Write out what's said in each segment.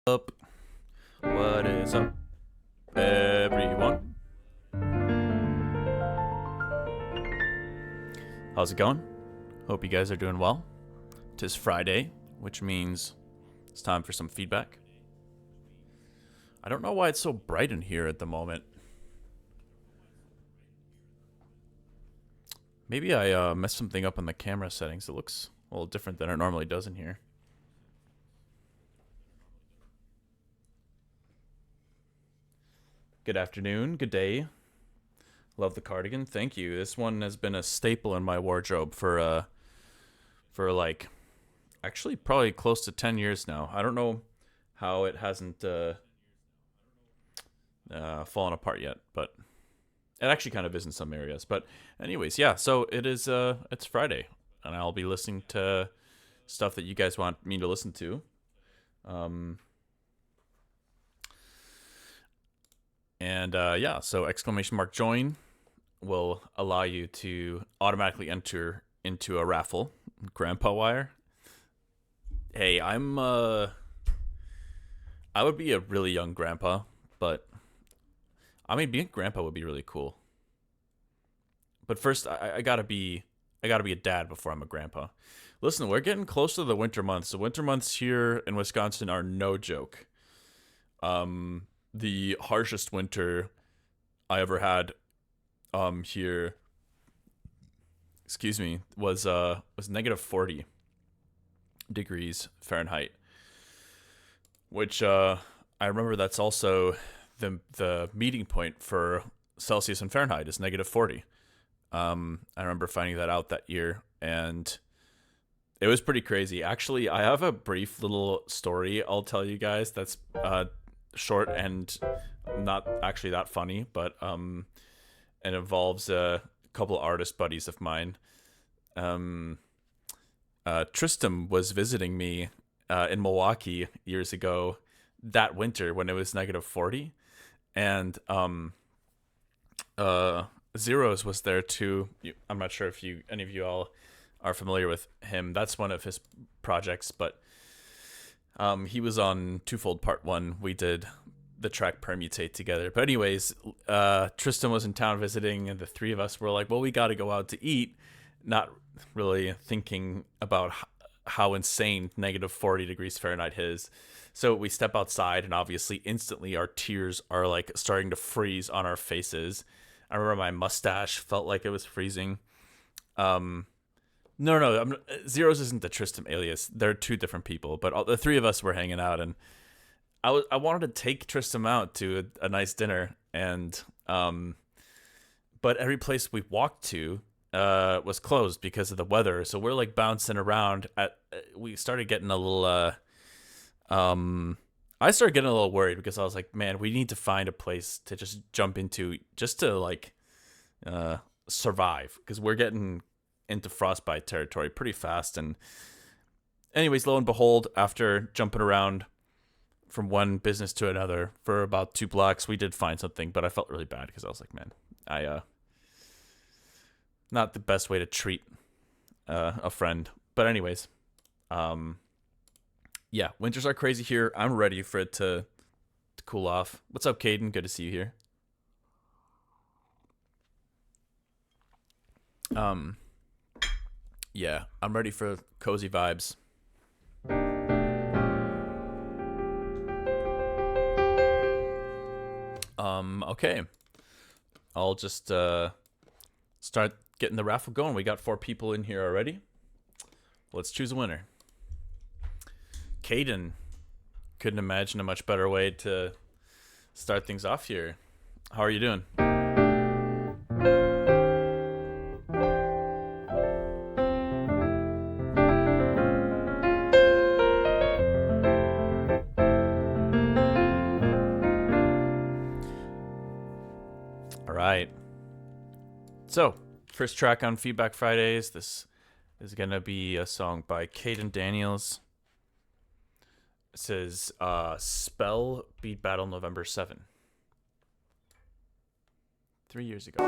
Up. What is up, everyone? How's it going? Hope you guys are doing well. 'Tis Friday, which means it's time for some feedback. I don't know why it's so bright in here at the moment. Maybe I messed something up on the camera settings. It looks a little different than it normally does in here. Good afternoon, good day. Love the cardigan. Thank you. This one has been a staple in my wardrobe for like actually probably close to 10 years now. I don't know how it hasn't fallen apart yet, but it actually kind of is in some areas. But anyways, yeah, so it's Friday and I'll be listening to stuff that you guys want me to listen to. Yeah, so exclamation mark join will allow you to automatically enter into a raffle. Grandpa Wire. Hey, I would be a really young grandpa, but I mean being a grandpa would be really cool. But first I gotta be a dad before I'm a grandpa. Listen, we're getting close to the winter months. The winter months here in Wisconsin are no joke. The harshest winter I ever had here, excuse me, was negative 40 degrees Fahrenheit, which I remember that's also the meeting point for Celsius and Fahrenheit is negative 40. I remember finding that out that year, and it was pretty crazy. Actually, I have a brief little story I'll tell you guys that's short and not actually that funny, but it involves a couple artist buddies of mine. Tristram was visiting me in Milwaukee years ago that winter when it was negative 40, and Zeros was there too. I'm not sure if any of you all are familiar with him. That's one of his projects, but he was on Twofold Part 1. We did the track Permutate together. But anyways, Tristan was in town visiting, and the three of us were like, well, we got to go out to eat, not really thinking about how insane negative 40 degrees Fahrenheit is. So we step outside, and obviously instantly our tears are like starting to freeze on our faces. I remember my mustache felt like it was freezing. No, Zeros isn't the Tristram alias. They're two different people, but the three of us were hanging out, and I wanted to take Tristram out to a nice dinner, and but every place we walked to was closed because of the weather. So we're like bouncing around. We started getting a little. I started getting a little worried because I was like, man, we need to find a place to just jump into just to like survive, because we're getting into frostbite territory pretty fast. And anyways, lo and behold, after jumping around from one business to another for about 2 blocks, we did find something, but I felt really bad because I was like, man, not the best way to treat a friend. But anyways, yeah, winters are crazy here. I'm ready for it to cool off. What's up, Caden? Good to see you here. Yeah, I'm ready for cozy vibes. Okay. I'll just start getting the raffle going. We got 4 people in here already. Let's choose a winner. Caden. Couldn't imagine a much better way to start things off here. How are you doing? So, first track on Feedback Fridays. This is going to be a song by Caden Daniels. It says, Spell Beat Battle November 7. 3 years ago.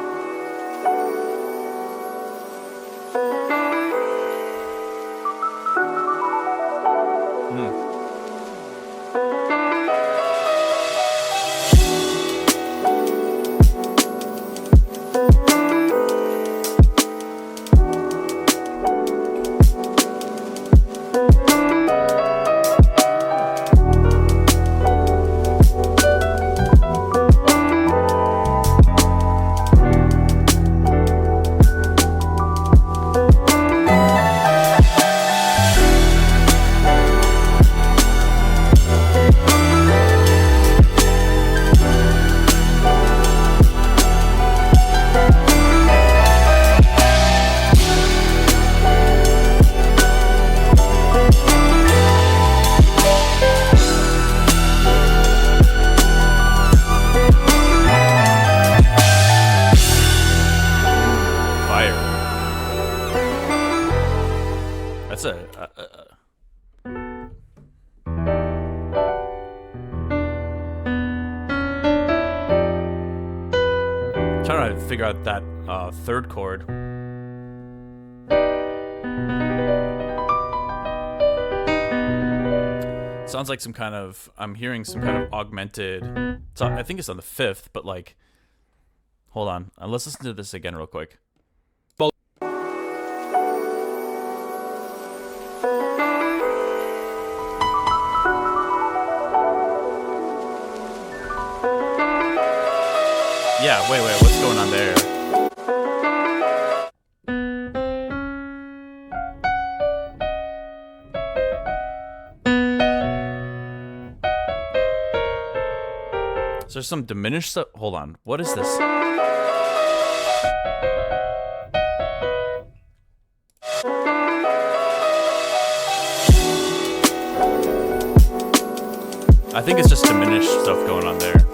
to figure out that third chord. Sounds like some kind of, I'm hearing some kind of augmented, so I think it's on the 5th, but like, hold on, let's listen to this again real quick. Yeah, wait, what's going on there? Is there some diminished stuff? Hold on, what is this? I think it's just diminished stuff going on there.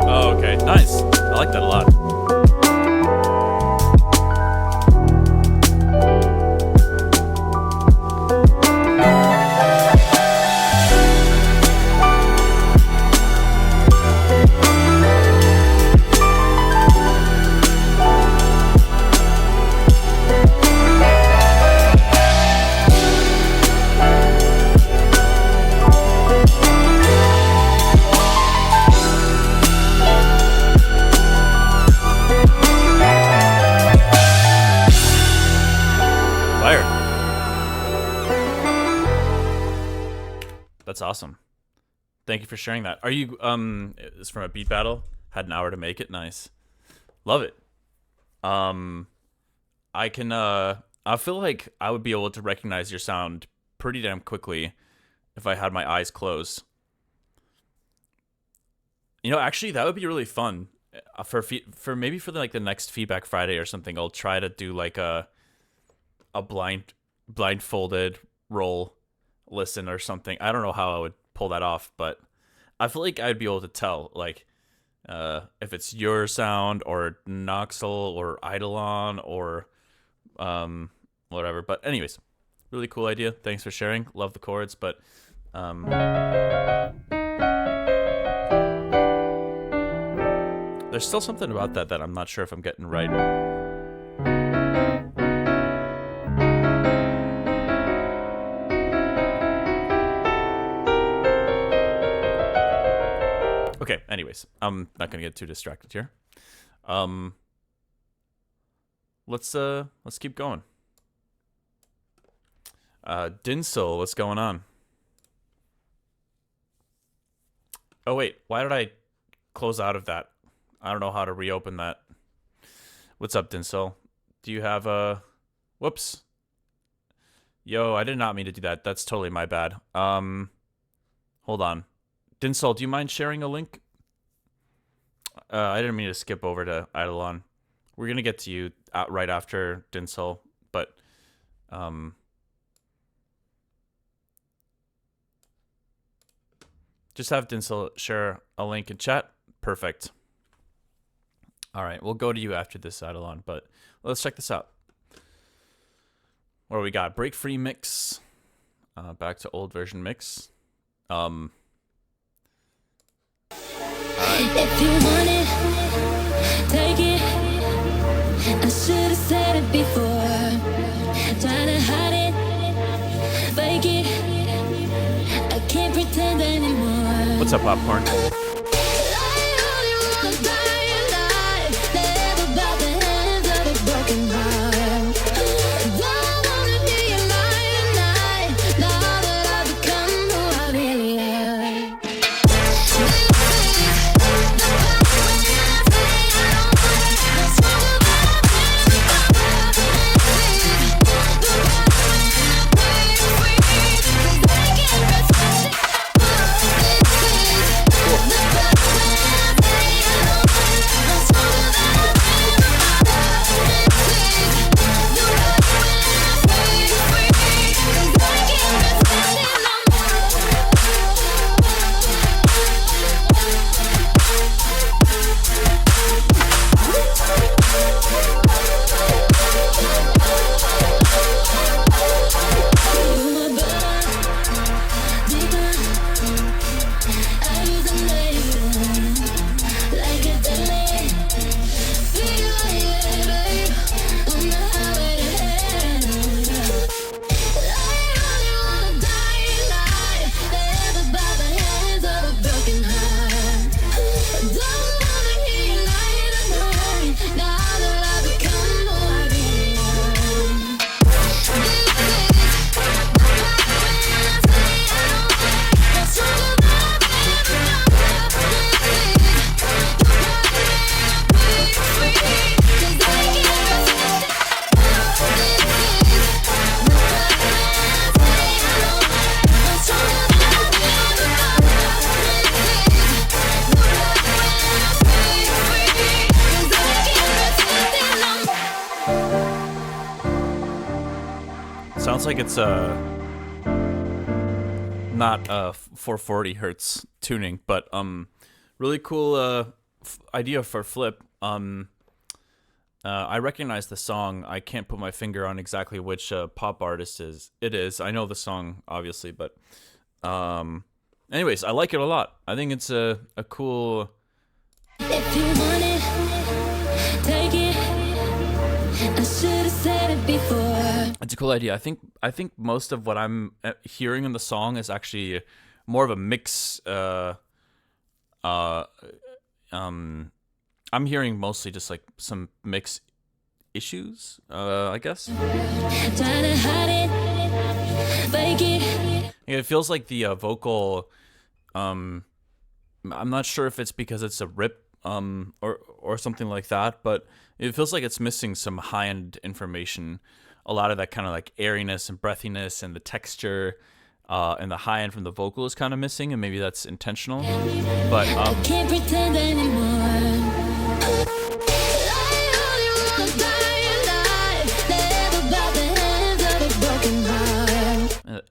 Oh, okay, nice. I like that a lot. That's awesome. Thank you for sharing that. Are you it's from a beat battle? Had an hour to make it. Nice. Love it. I can I feel like I would be able to recognize your sound pretty damn quickly if I had my eyes closed. You know, actually that would be really fun. For maybe for like the next Feedback Friday or something, I'll try to do like a blindfolded roll listen or something. I don't know how I would pull that off, but I feel like I'd be able to tell, like, if it's your sound or Noxel or Eidolon or whatever. But anyways, really cool idea. Thanks for sharing. Love the chords, but there's still something about that I'm not sure if I'm getting right. Okay, anyways, I'm not gonna get too distracted here. Let's keep going. Dinsel, what's going on? Oh wait, why did I close out of that? I don't know how to reopen that. What's up, Dinsel? Do you have a... Whoops. Yo, I did not mean to do that. That's totally my bad. Hold on. Dinsel, do you mind sharing a link? I didn't mean to skip over to Eidolon. We're going to get to you right after Dinsel, but just have Dinsel share a link in chat. Perfect. All right, we'll go to you after this, Eidolon, but let's check this out. What do we got? Break free mix. Back to old version mix. If you want it, take it. I should have said it before. Trying to hide it, fake it. I can't pretend anymore. What's up, Popcorn? Cool. Sounds like it's not 440 hertz tuning, but really cool idea for Flip. I recognize the song. I can't put my finger on exactly which pop artist it is. I know the song obviously, but anyways, I like it a lot. I think it's a cool. If you want it, take it. I should have said it before. It's a cool idea. I think most of what I'm hearing in the song is actually more of a mix. I'm hearing mostly just like some mix issues. I guess. Trying to hide it, fake it. It feels like the vocal. I'm not sure if it's because it's a rip or something like that, but it feels like it's missing some high-end information. A lot of that kind of like airiness and breathiness and the texture and the high end from the vocal is kind of missing, and maybe that's intentional. But I can't pretend anymore.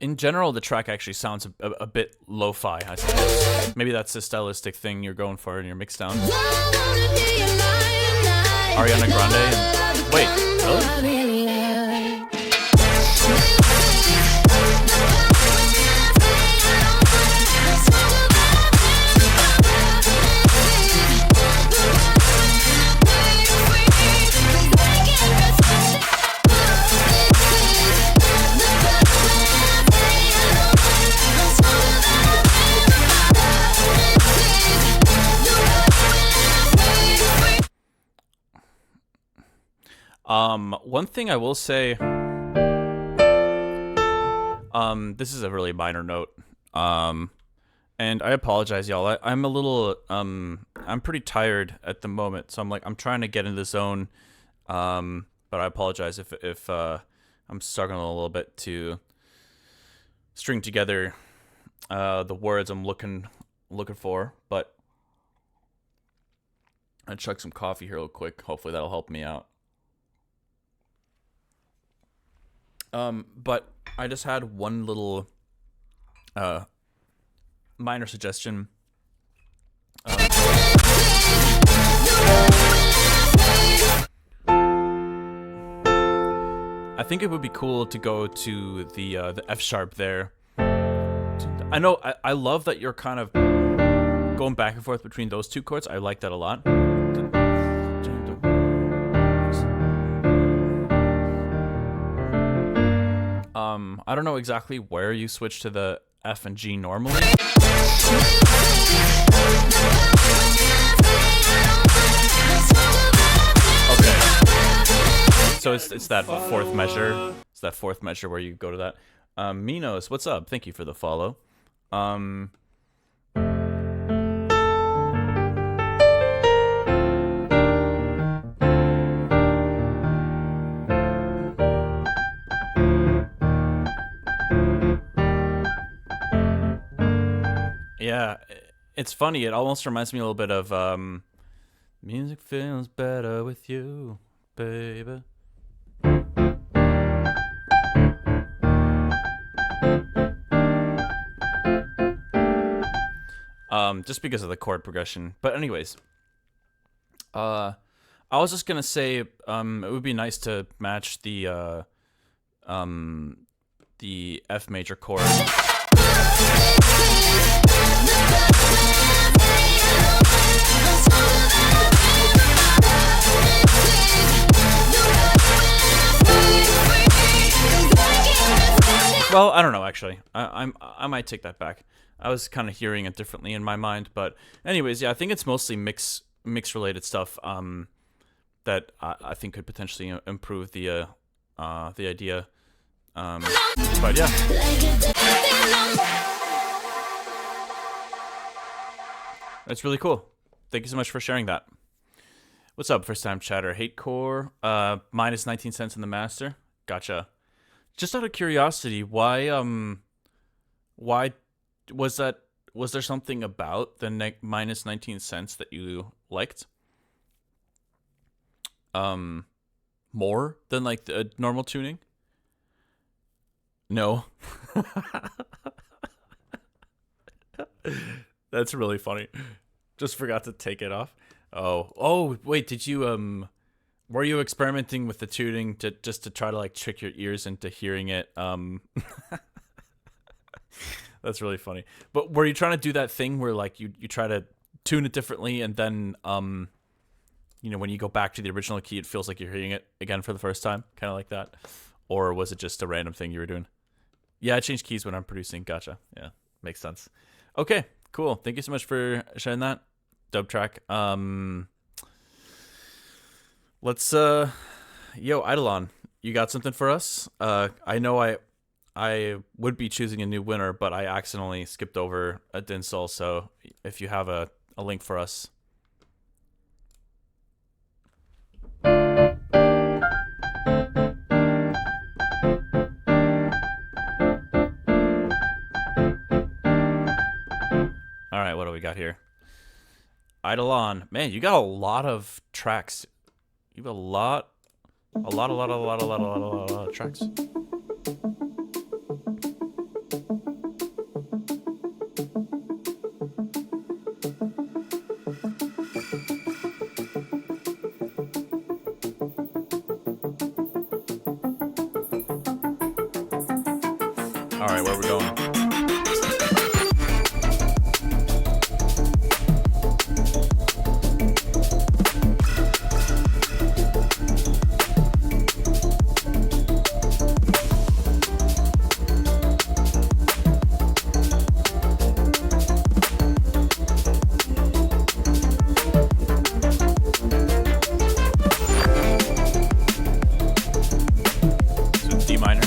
In general, the track actually sounds a bit lo-fi, I suppose. Maybe that's the stylistic thing you're going for in your mixdown. Ariana Grande and... Wait, really? One thing I will say, this is a really minor note, and I apologize, y'all. I'm a little, I'm pretty tired at the moment, so I'm trying to get in the zone, but I apologize if I'm struggling a little bit to string together the words I'm looking for, but I'll chug some coffee here real quick. Hopefully that'll help me out. But I just had one little minor suggestion. I think it would be cool to go to the F sharp there. I know I love that you're kind of going back and forth between those two chords. I like that a lot. I don't know exactly where you switch to the F and G normally. Okay. So it's that fourth measure. It's that fourth measure where you go to that. Minos, what's up? Thank you for the follow. Yeah, it's funny. It almost reminds me a little bit of music feels better with you, baby. Just because of the chord progression. But anyways, I was just gonna say, it would be nice to match the F major chord. Well, I don't know, actually. I might take that back. I was kind of hearing it differently in my mind, but anyways, yeah, I think it's mostly mix related stuff that I think could potentially improve the idea. But yeah. That's really cool. Thank you so much for sharing that. What's up, first time chatter? Hate core, minus 19 cents in the master. Gotcha. Just out of curiosity, why was that? Was there something about the minus 19 cents that you liked? More than like the normal tuning? No. That's really funny. Just forgot to take it off. Oh, wait, did you were you experimenting with the tuning to just to try to like trick your ears into hearing it? That's really funny. But were you trying to do that thing where like you try to tune it differently and then when you go back to the original key it feels like you're hearing it again for the first time, kind of like that? Or was it just a random thing you were doing? Yeah, I change keys when I'm producing. Gotcha. Yeah, makes sense. Okay, cool. Thank you so much for sharing that dub track. Let's Eidolon, you got something for us? I know I would be choosing a new winner, but I accidentally skipped over a Dinsol, so if you have a link for us. All right, what do we got here? Eidolon. Man, you got a lot of tracks. You have a lot of tracks. All right, where are we going? So D minor.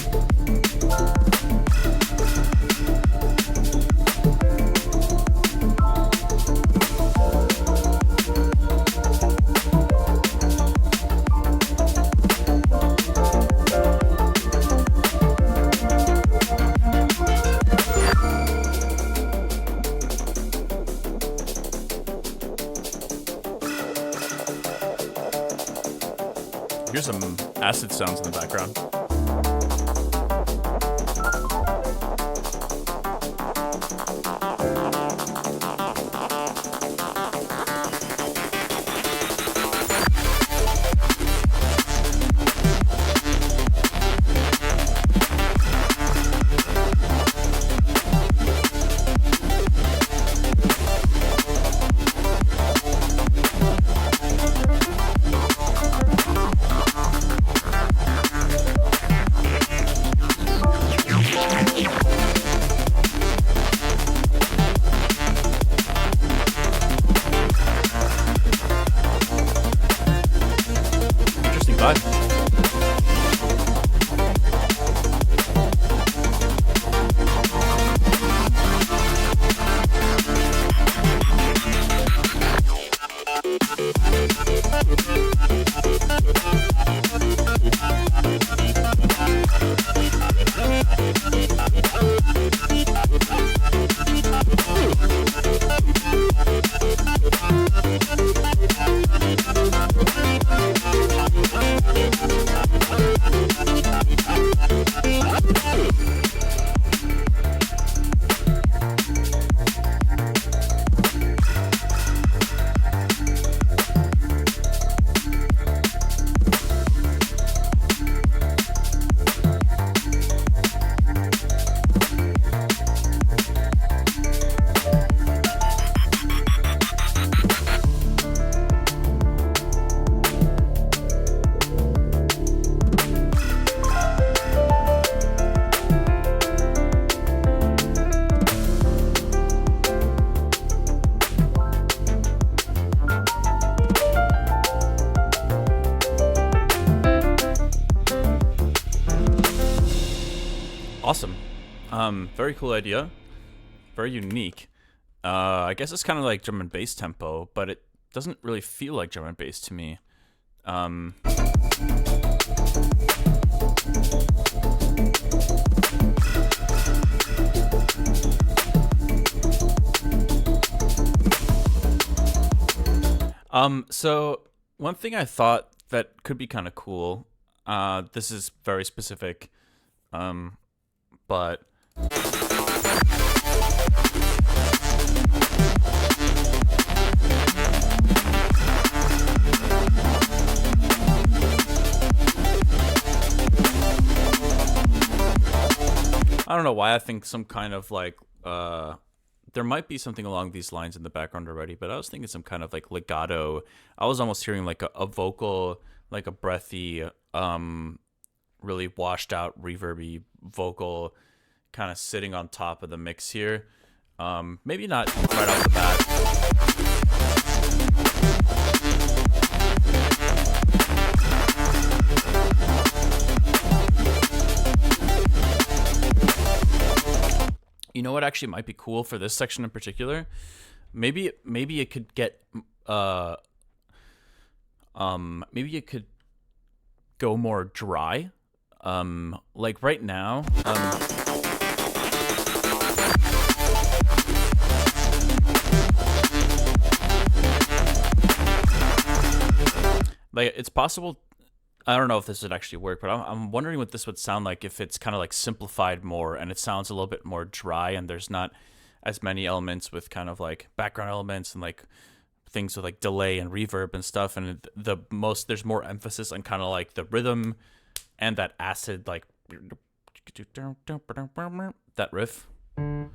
Here's some acid sounds in the background. Interesting vibe. Awesome. Very cool idea. Very unique. I guess it's kind of like drum and bass tempo, but it doesn't really feel like drum and bass to me. So one thing I thought that could be kind of cool, this is very specific, but I don't know why I think some kind of like there might be something along these lines in the background already, but I was thinking some kind of like legato. I was almost hearing like a vocal, like a breathy, really washed out, reverby vocal kind of sitting on top of the mix here. Maybe not right off the bat. You know what actually might be cool for this section in particular? Maybe it could get maybe it could go more dry. Like right now, like it's possible. I don't know if this would actually work, but I'm wondering what this would sound like if it's kind of like simplified more and it sounds a little bit more dry and there's not as many elements with kind of like background elements and like things with like delay and reverb and stuff. And there's more emphasis on kind of like the rhythm and that acid, like that riff. I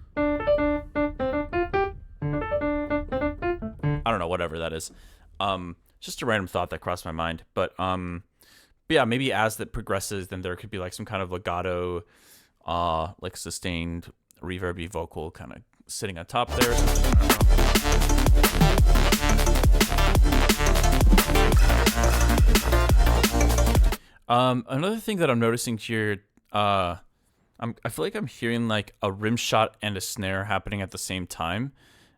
don't know, whatever that is. Just a random thought that crossed my mind, but yeah, maybe as that progresses, then there could be like some kind of legato, like sustained reverby vocal kind of sitting on top there. Another thing that I'm noticing here, I feel like I'm hearing like a rim shot and a snare happening at the same time,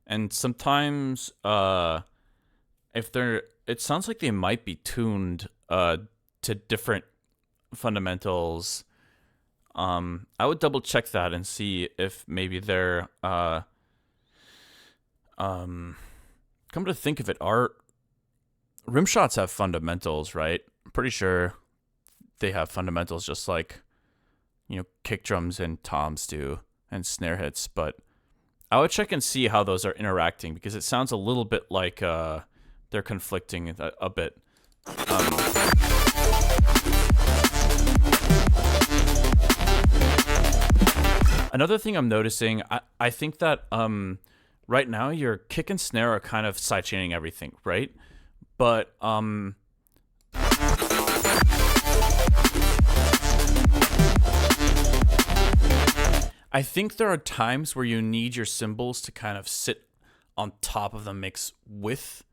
and sometimes it sounds like they might be tuned to different fundamentals. I would double check that and see if maybe they're come to think of it, our rim shots have fundamentals, right? I'm pretty sure they have fundamentals just like, you know, kick drums and toms do and snare hits, but I would check and see how those are interacting because it sounds a little bit like they're conflicting a bit. Another thing I'm noticing, I think that right now your kick and snare are kind of sidechaining everything, right? But I think there are times where you need your cymbals to kind of sit on top of the mix with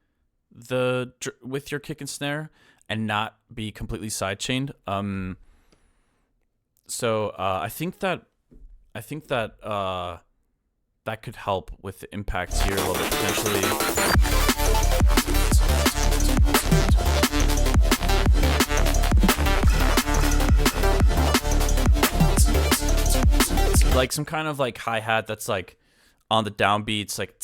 your kick and snare and not be completely sidechained. So I think that that could help with the impacts here a little bit potentially. Like some kind of like hi-hat that's like on the downbeats, like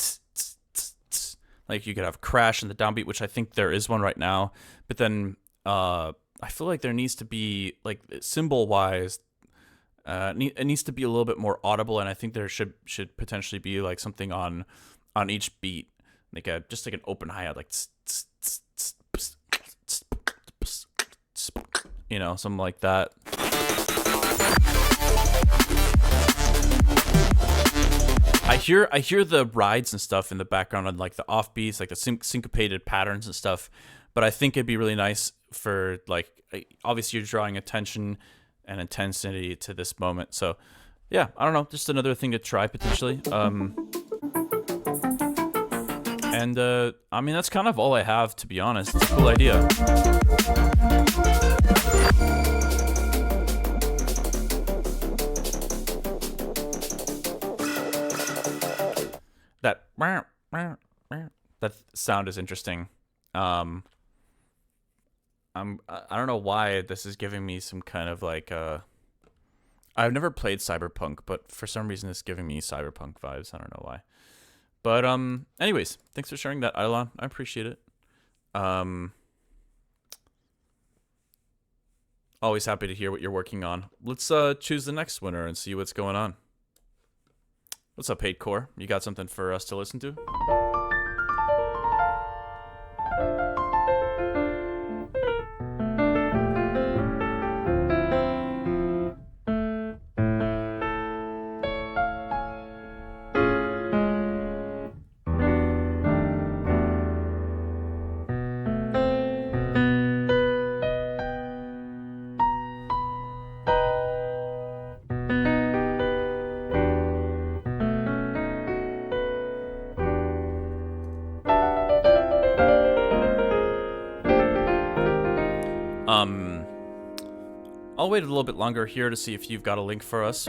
like you could have crash in the downbeat, which I think there is one right now. But then I feel like there needs to be like cymbal wise, it needs to be a little bit more audible, and I think there should potentially be like something on each beat, like just like an open hi-hat, like you know, something like that. I hear the rides and stuff in the background on like the offbeats, like the syncopated patterns and stuff. But I think it'd be really nice for like, obviously you're drawing attention and intensity to this moment. So yeah, I don't know, just another thing to try potentially. And I mean, that's kind of all I have, to be honest. It's a cool idea. That sound is interesting. I don't know why this is giving me some kind of like I've never played Cyberpunk, but for some reason it's giving me Cyberpunk vibes. I don't know why. But anyways, thanks for sharing that, Ilon. I appreciate it. Always happy to hear what you're working on. Let's choose the next winner and see what's going on. What's up, Haywyre? You got something for us to listen to? I'll wait a little bit longer here to see if you've got a link for us.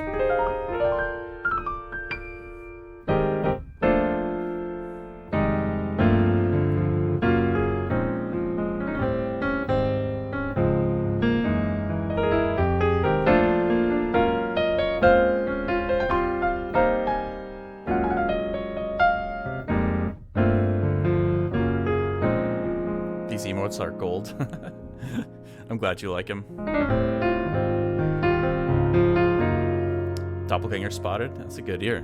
These emotes are gold. I'm glad you like him. Doppelganger spotted? That's a good ear.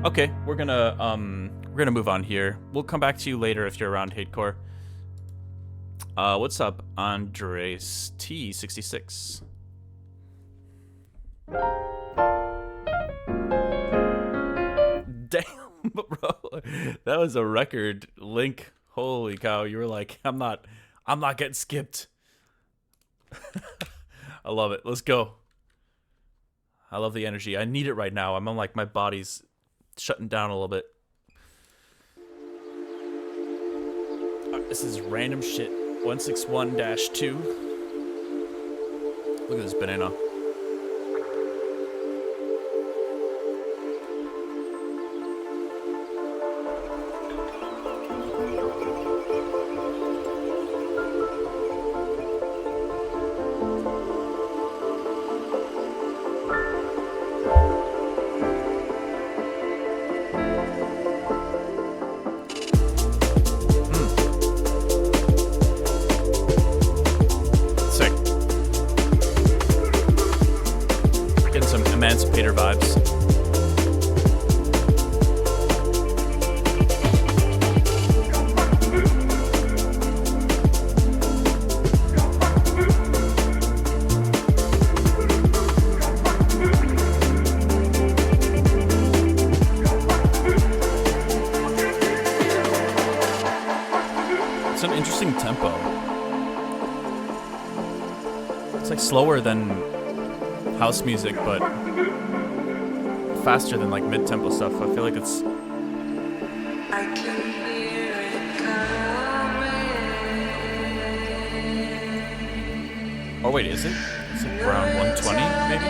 Okay, we're gonna move on here. We'll come back to you later if you're around, Haywyre. What's up, Andres T66? Damn, bro, that was a record link. Holy cow! You were like, I'm not getting skipped. I love it. Let's go. I love the energy. I need it right now. I'm on like my body's shutting down a little bit. This is random shit. 161-2. Look at this banana. Emancipator vibes. It's an interesting tempo. It's like slower than house music, but faster than like mid-tempo stuff. I feel like it's. I can hear it coming. Oh wait, is it? It's like around 120 maybe.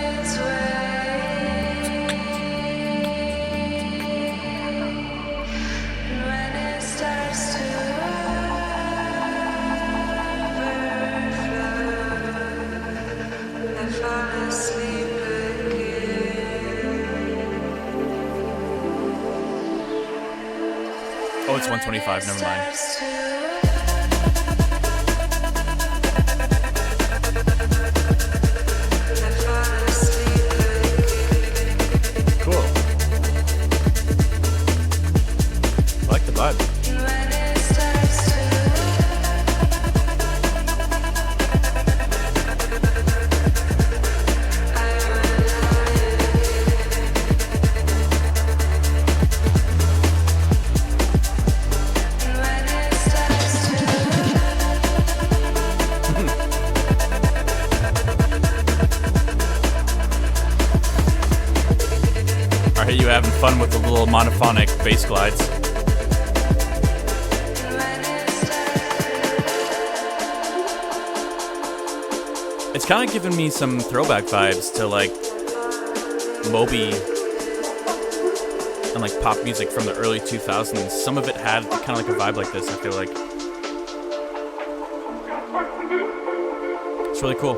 Oh, it's 125, never mind. Cool. I like the vibe. You having fun with the little monophonic bass glides. It's kind of giving me some throwback vibes to like Moby and like pop music from the early 2000s. Some of it had kind of like a vibe like this, I feel like. It's really cool.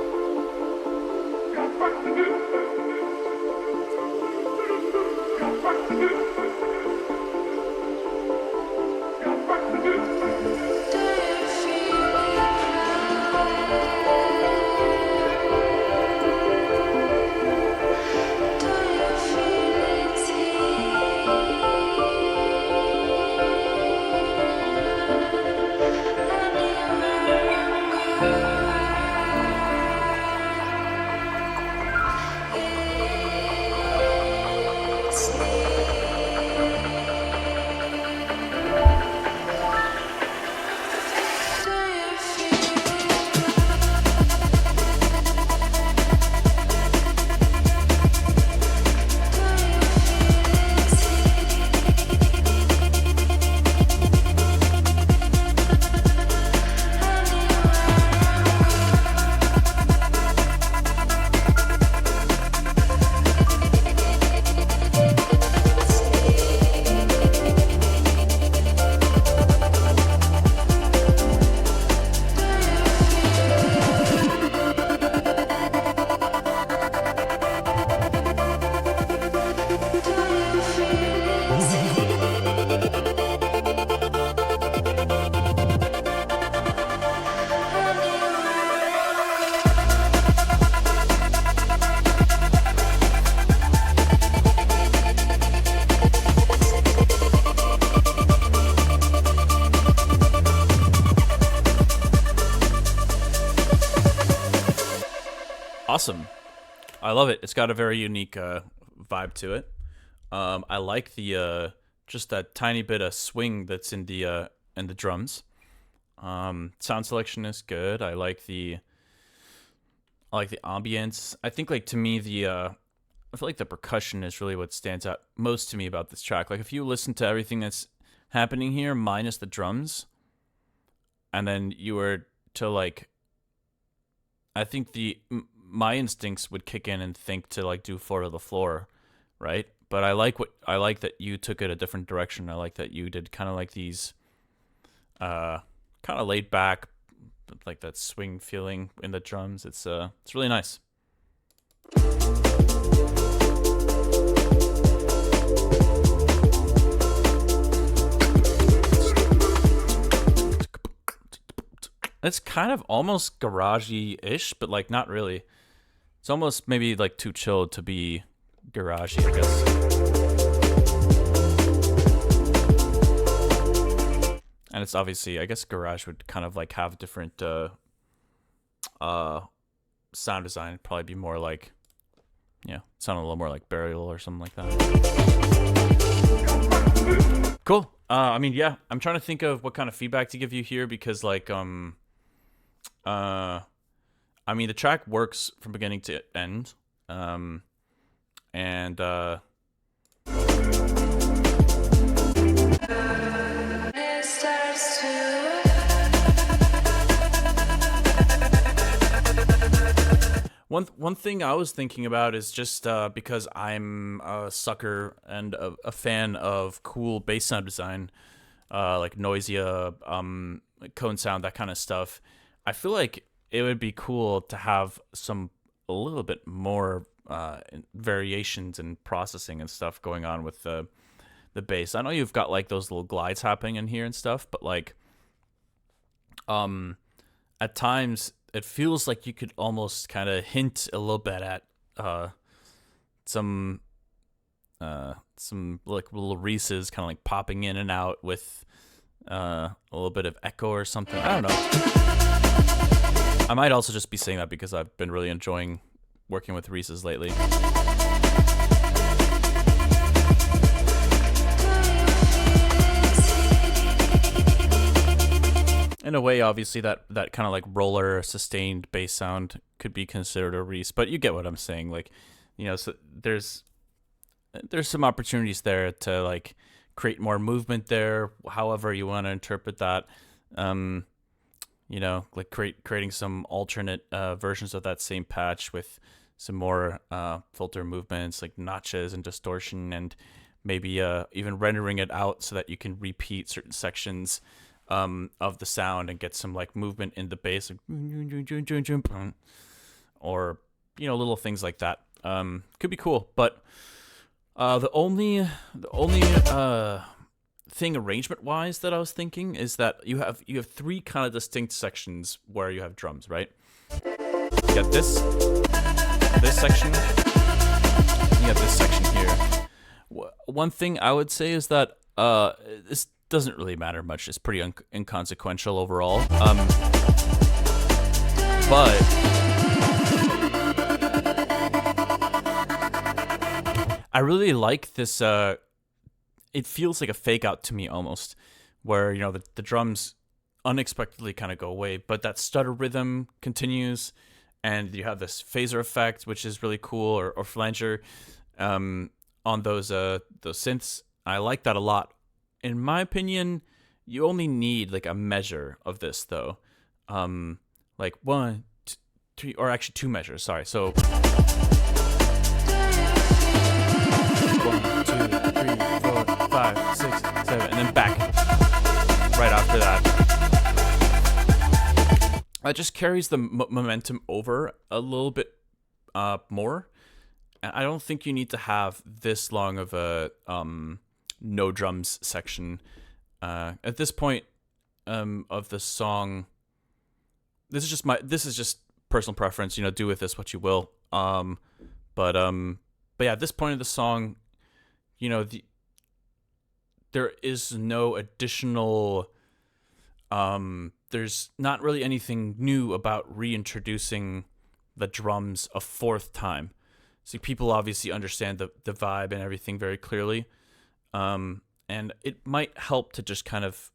Awesome. I love it. It's got a very unique vibe to it. I like the just that tiny bit of swing that's in the drums. Sound selection is good. I like the ambience. I think like to me I feel like the percussion is really what stands out most to me about this track. Like if you listen to everything that's happening here minus the drums, and then you were to like, I think my instincts would kick in and think to like do floor to the floor, right? But I like that you took it a different direction. I like that you did kind of like these kind of laid back, like that swing feeling in the drums. It's really nice. It's kind of almost garagey-ish, but like not really. It's almost maybe like too chilled to be garagey, I guess. And it's obviously, I guess garage would kind of like have different sound design. It'd probably be more like, sound a little more like Burial or something like that. Cool. I mean, yeah, I'm trying to think of what kind of feedback to give you here because like, I mean, the track works from beginning to end. And one thing I was thinking about is just because I'm a sucker and a fan of cool bass sound design, like Noisia, cone sound, that kind of stuff. I feel like it would be cool to have a little bit more variations and processing and stuff going on with the bass. I know you've got like those little glides happening in here and stuff, but like at times it feels like you could almost kind of hint a little bit at some like little Reese's kind of like popping in and out with a little bit of echo or something. I don't know. I might also just be saying that because I've been really enjoying working with Reese's lately. In a way, obviously, that kind of like roller sustained bass sound could be considered a Reese, but you get what I'm saying. Like, so there's some opportunities there to like create more movement there, however you want to interpret that. Like creating some alternate versions of that same patch with some more filter movements, like notches and distortion, and maybe even rendering it out so that you can repeat certain sections of the sound and get some like movement in the bass, like, or little things like that. Could be cool, but the only thing arrangement wise that I was thinking is that you have 3 kind of distinct sections where you have drums, right? You got this section, you got this section here. One thing I would say is that this doesn't really matter much. It's pretty inconsequential overall. But I really like this. It feels like a fake out to me almost, where the drums unexpectedly kind of go away, but that stutter rhythm continues, and you have this phaser effect, which is really cool, or flanger on those synths. I like that a lot. In my opinion, you only need like a measure of this though, like 1, 2, 3, or actually 2 measures. Sorry, so 1, 2, 3, 4, 5, 6, 7, and then back right after that. That just carries the momentum over a little bit more. And I don't think you need to have this long of a no drums section at this point of the song. This is just personal preference. Do with this what you will. But yeah, at this point of the song, there is no additional. There's not really anything new about reintroducing the drums a 4th time. So people obviously understand the vibe and everything very clearly. And it might help to just kind of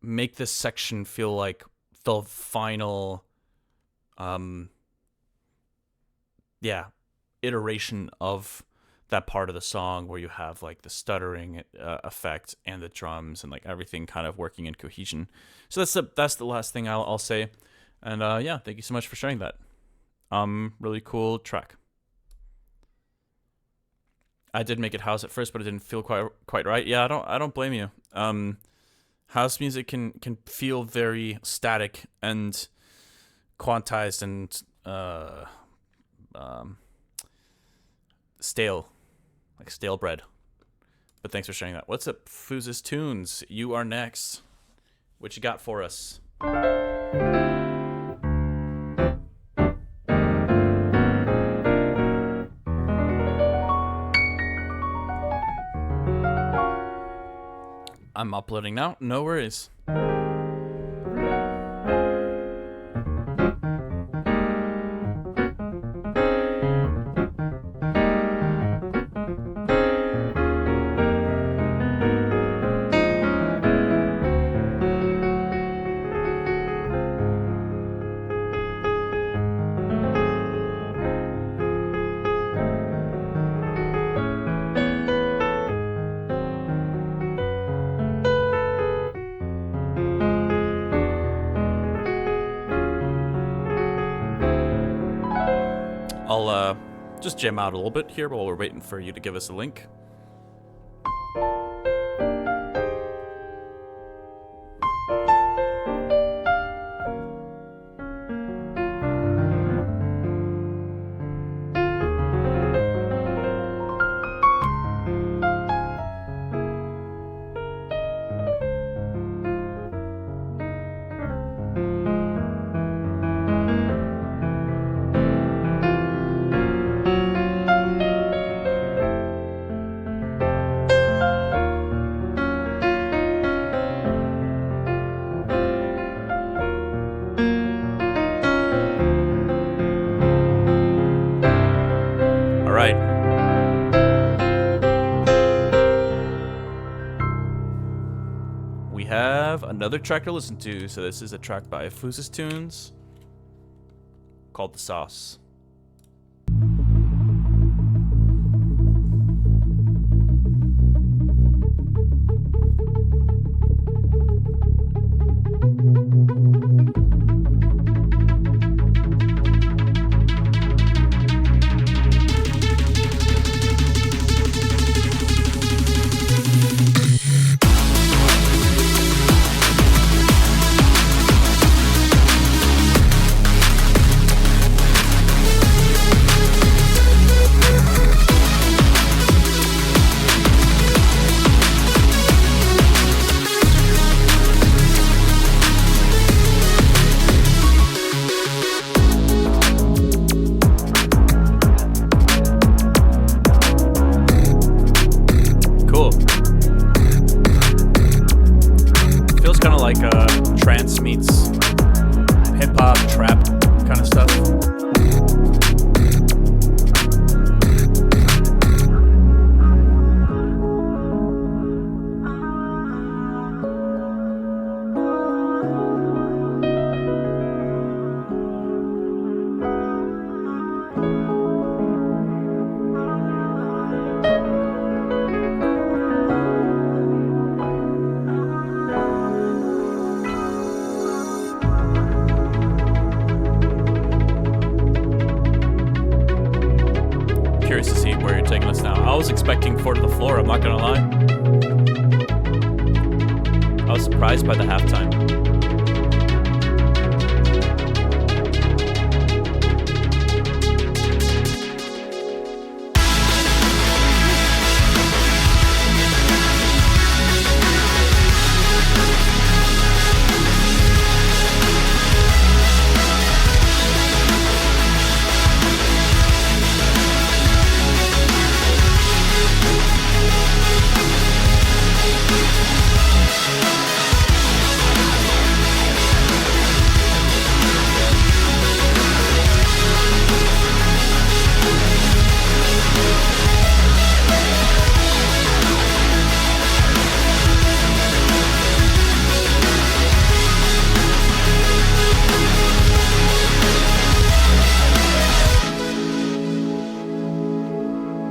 make this section feel like the final iteration of that part of the song where you have like the stuttering effect and the drums and like everything kind of working in cohesion. So that's the last thing I'll say. And thank you so much for sharing that. Really cool track. I did make it house at first, but it didn't feel quite right. Yeah, I don't blame you. House music can feel very static and quantized and stale, like stale bread. But thanks for sharing that. What's up, Fooz's Tunes? You are next. What you got for us? I'm uploading now. No worries. I'll just jam out a little bit here while we're waiting for you to give us a link. Another track to listen to. So this is a track by Fooz's Tunes called The Sauce. curious to see where you're taking us now. I was expecting 4 to the Floor, I'm not gonna lie. I was surprised by the halftime.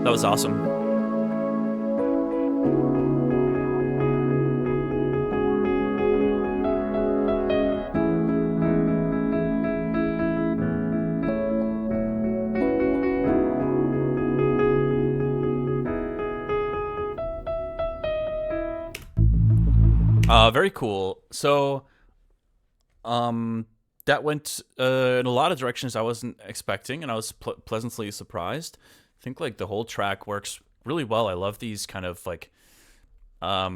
That was awesome. Very cool. So, that went in a lot of directions I wasn't expecting, and I was pleasantly surprised. I think like the whole track works really well. I love these kind of like, I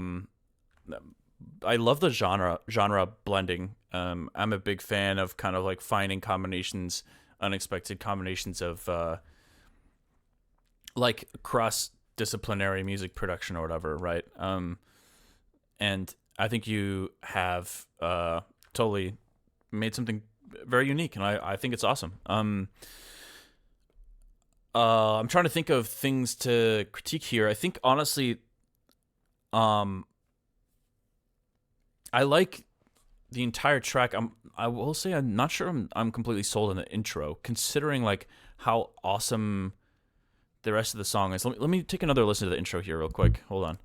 love the genre blending. I'm a big fan of kind of like finding combinations, unexpected combinations of like cross-disciplinary music production or whatever, right? And I think you have totally made something very unique, and I think it's awesome. I'm trying to think of things to critique here. I think honestly, I like the entire track. I will say I'm not sure I'm completely sold on the intro, considering like how awesome the rest of the song is. Let me take another listen to the intro here real quick. Hold on.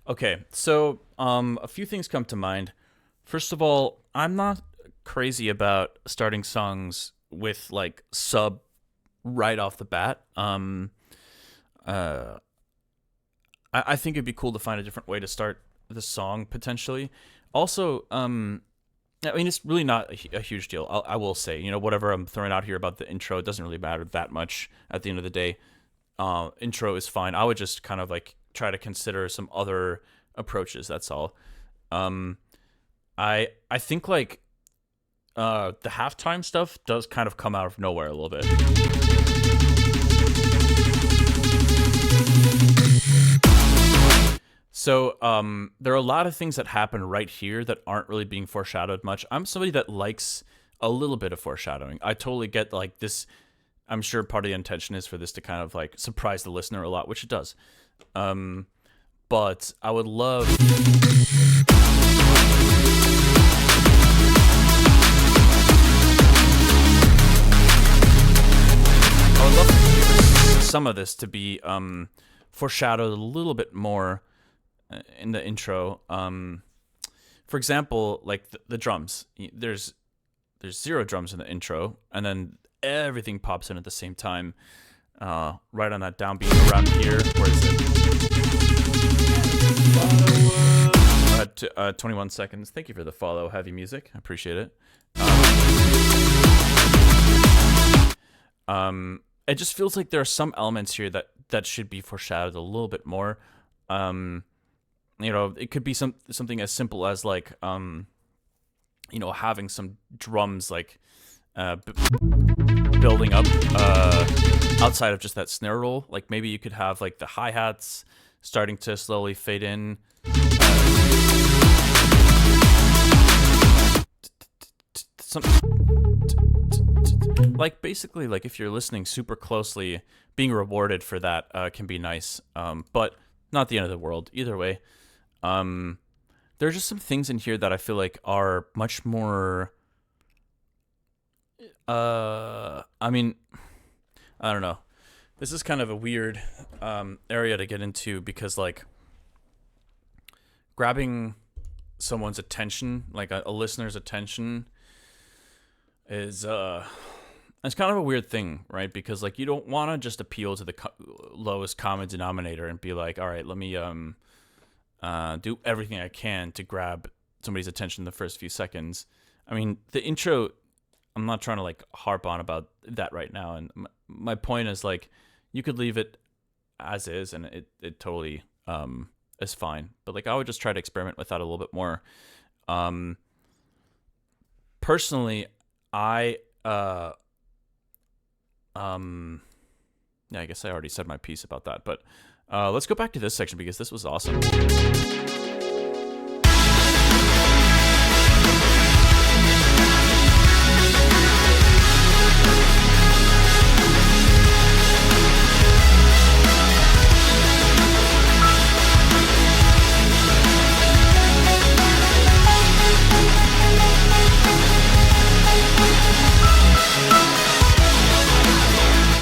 Okay, so a few things come to mind. First of all, I'm not crazy about starting songs with like sub right off the bat. I think it'd be cool to find a different way to start the song potentially. Also, I mean, it's really not a huge deal. I will say, you know, whatever I'm throwing out here about the intro, it doesn't really matter that much at the end of the day. Intro is fine. I would just kind of like try to consider some other approaches. That's all. I think like the halftime stuff does kind of come out of nowhere a little bit. So there are a lot of things that happen right here that aren't really being foreshadowed much. I'm somebody that likes a little bit of foreshadowing. I totally get like this. I'm sure part of the intention is for this to kind of like surprise the listener a lot, which it does. But I would love some of this to be foreshadowed a little bit more in the intro. For example, like the drums. There's 0 drums in the intro, and then everything pops in at the same time, right on that downbeat around here. Where is it? 21 seconds. Thank you for the follow, Heavy Music. I appreciate it. It just feels like there are some elements here that should be foreshadowed a little bit more. You know, it could be something as simple as like, you know, having some drums like building up outside of just that snare roll. Like maybe you could have like the hi-hats starting to slowly fade in. Like basically like if you're listening super closely, being rewarded for that can be nice, but not the end of the world either way. there's just some things in here that I feel like are much more. I mean, I don't know. This is kind of a weird area to get into because like grabbing someone's attention, like a listener's attention, is it's kind of a weird thing, right? Because like you don't want to just appeal to the lowest common denominator and be like, all right, let me do everything I can to grab somebody's attention in the first few seconds. I mean, the intro, I'm not trying to like harp on about that right now, and my point is like you could leave it as is and it totally is fine, but like I would just try to experiment with that a little bit more. Personally, I yeah, I guess I already said my piece about that, but let's go back to this section because this was awesome.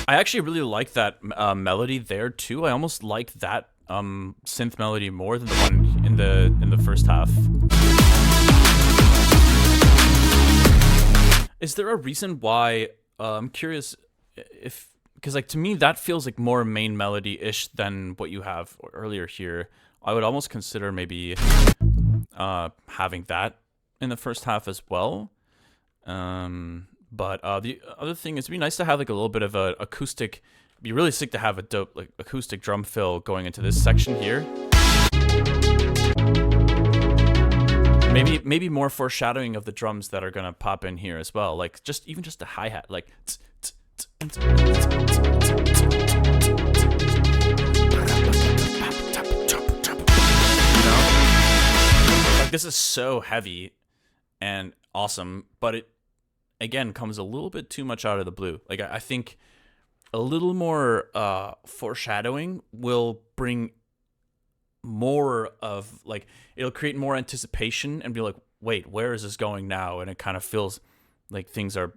I actually really like that melody there too. I almost like that synth melody more than the one in the first half. Is there a reason why? I'm curious if, because like to me that feels like more main melody-ish than what you have earlier here. I would almost consider maybe having that in the first half as well. But the other thing is, it'd be nice to have like a little bit of a acoustic. It'd be really sick to have a dope like acoustic drum fill going into this section here. Maybe more foreshadowing of the drums that are gonna pop in here as well. Like even just a hi-hat, like. You know? Like this is so heavy and awesome, but it again comes a little bit too much out of the blue. Like I think a little more foreshadowing will bring more of like, it'll create more anticipation and be like, wait, where is this going now? And it kind of feels like things are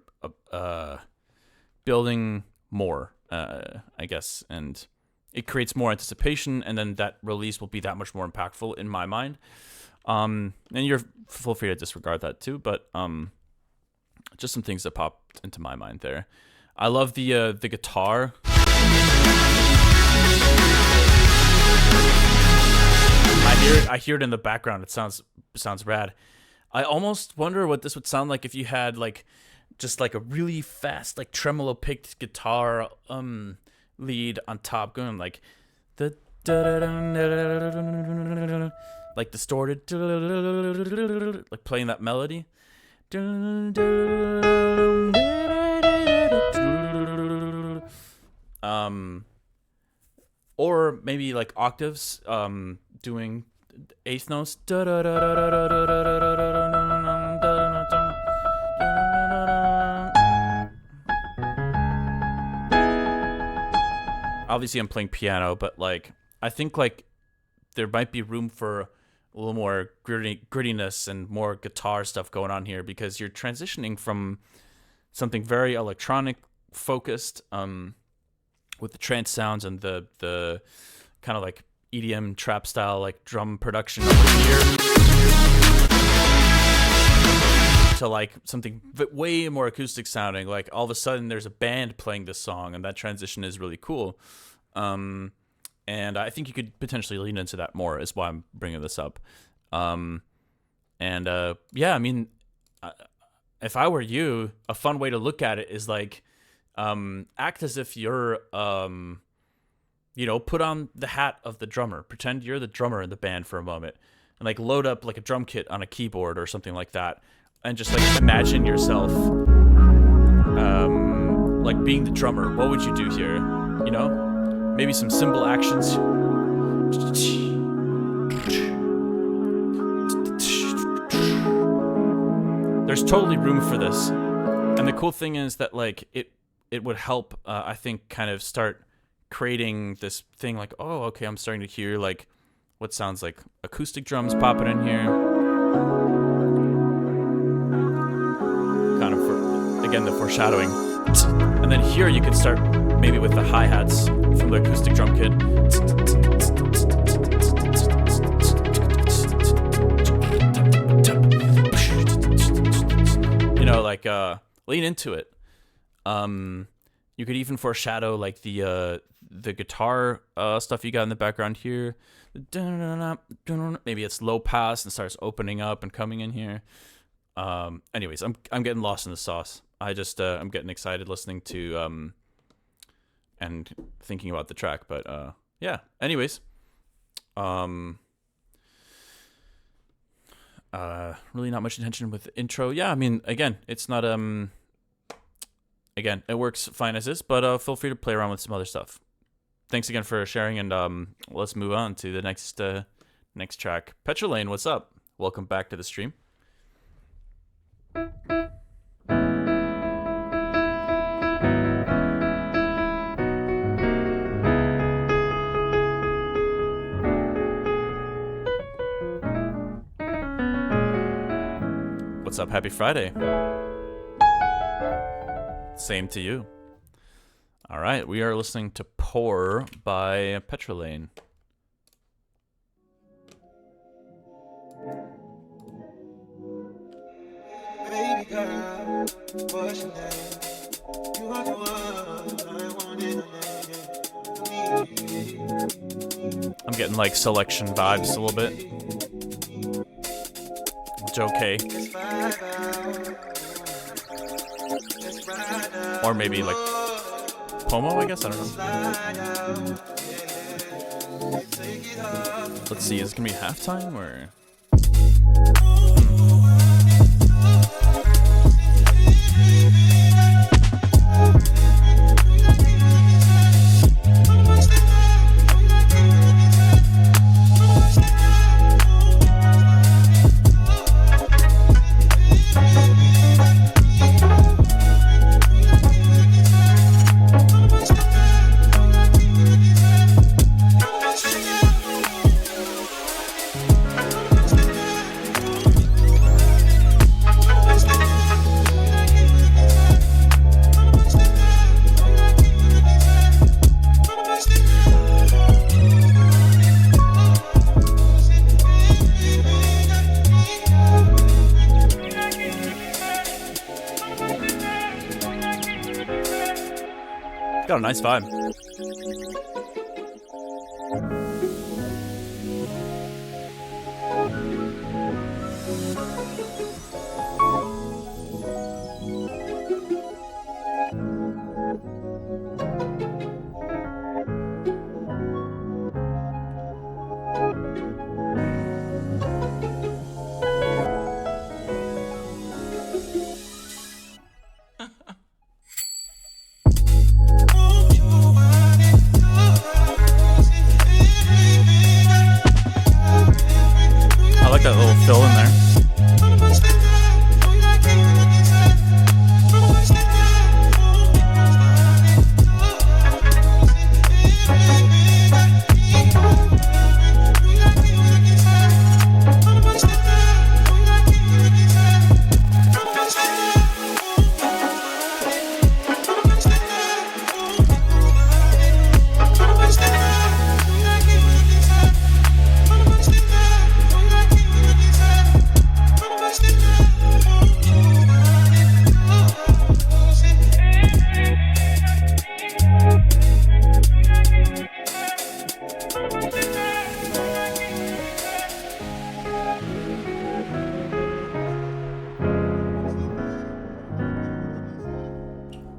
building more, I guess, and it creates more anticipation, and then that release will be that much more impactful in my mind. And you're feel free to disregard that too, but just some things that popped into my mind there. I love the guitar. I hear it in the background. It sounds rad. I almost wonder what this would sound like if you had like just like a really fast like tremolo picked guitar lead on top going like the like distorted like playing that melody. Or maybe like octaves doing eighth notes. Obviously I'm playing piano, but like I think like there might be room for a little more grittiness and more guitar stuff going on here, because you're transitioning from something very electronic focused with the trance sounds and the kind of like EDM trap style like drum production over here to like something way more acoustic sounding. Like all of a sudden there's a band playing this song, and that transition is really cool. And I think you could potentially lean into that more, is why I'm bringing this up. Yeah, I mean, if I were you, a fun way to look at it is like, act as if you're, put on the hat of the drummer. Pretend you're the drummer in the band for a moment, and like load up like a drum kit on a keyboard or something like that, and just like imagine yourself, like being the drummer. What would you do here? You know? Maybe some cymbal actions. There's totally room for this. And the cool thing is that like it would help, I think, kind of start creating this thing like, oh, okay, I'm starting to hear like what sounds like acoustic drums popping in here. Kind of, again, the foreshadowing. And then here you could start maybe with the hi-hats from the acoustic drum kit. You know, like lean into it. You could even foreshadow like the guitar stuff you got in the background here. Maybe it's low pass and starts opening up and coming in here. Anyways, I'm getting lost in the sauce. I just I'm getting excited listening to and thinking about the track. But yeah. Anyways, really not much attention with the intro. Yeah, I mean, again, it's not again, it works fine as is, but feel free to play around with some other stuff. Thanks again for sharing, and let's move on to the next track. Petrolane, what's up? Welcome back to the stream. What's up? Happy Friday. Same to you. All right, we are listening to Pour by Petrolane. Baby girl, what's your name? You are the one I wanted. I'm getting like Selection vibes a little bit. It's okay. Or maybe like Pomo, I guess? I don't know. Let's see, is it gonna be halftime or? Got a nice vibe. I like that little fill in there.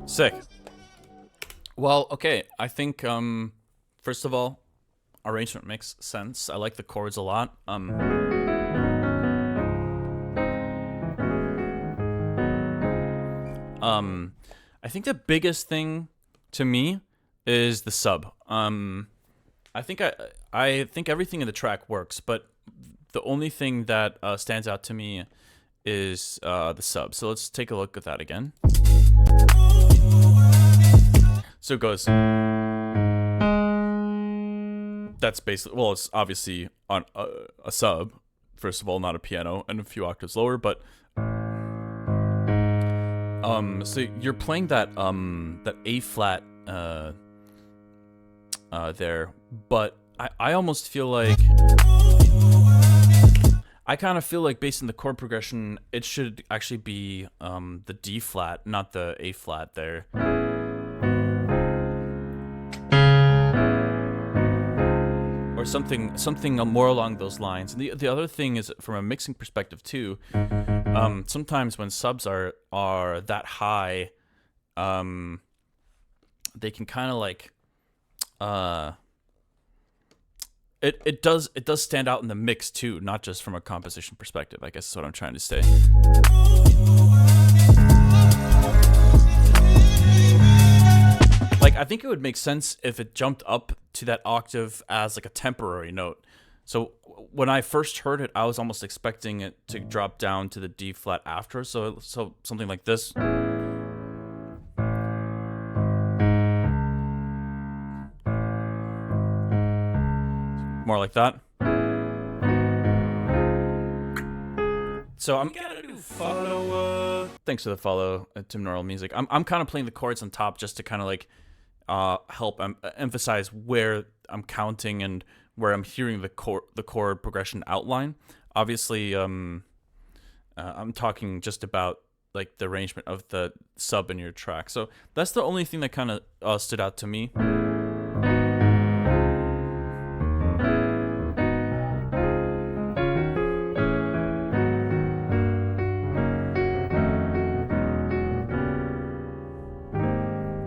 Sick. Well, okay. I think first of all, arrangement makes sense. I like the chords a lot. I think the biggest thing to me is the sub. I think everything in the track works, but the only thing that stands out to me is the sub. So let's take a look at that again. So it goes. that's basically, well, it's obviously on a sub, first of all, not a piano, and a few octaves lower, but so you're playing that A flat there, but I almost feel like, I kind of feel like based on the chord progression, it should actually be the D flat, not the A flat there. Or something more along those lines. And the other thing is, from a mixing perspective too, sometimes when subs are that high, they can kind of like it does stand out in the mix too, not just from a composition perspective, I guess is what I'm trying to say. Like, I think it would make sense if it jumped up to that octave as like a temporary note. So when I first heard it, I was almost expecting it to drop down to the D flat after. So something like this. More like that. So I'm gonna do follow. Thanks for the follow, Tim Norrell Music. I'm kind of playing the chords on top just to kind of like help emphasize where I'm counting and where I'm hearing the chord progression outline. Obviously, I'm talking just about like the arrangement of the sub in your track. So that's the only thing that kind of stood out to me.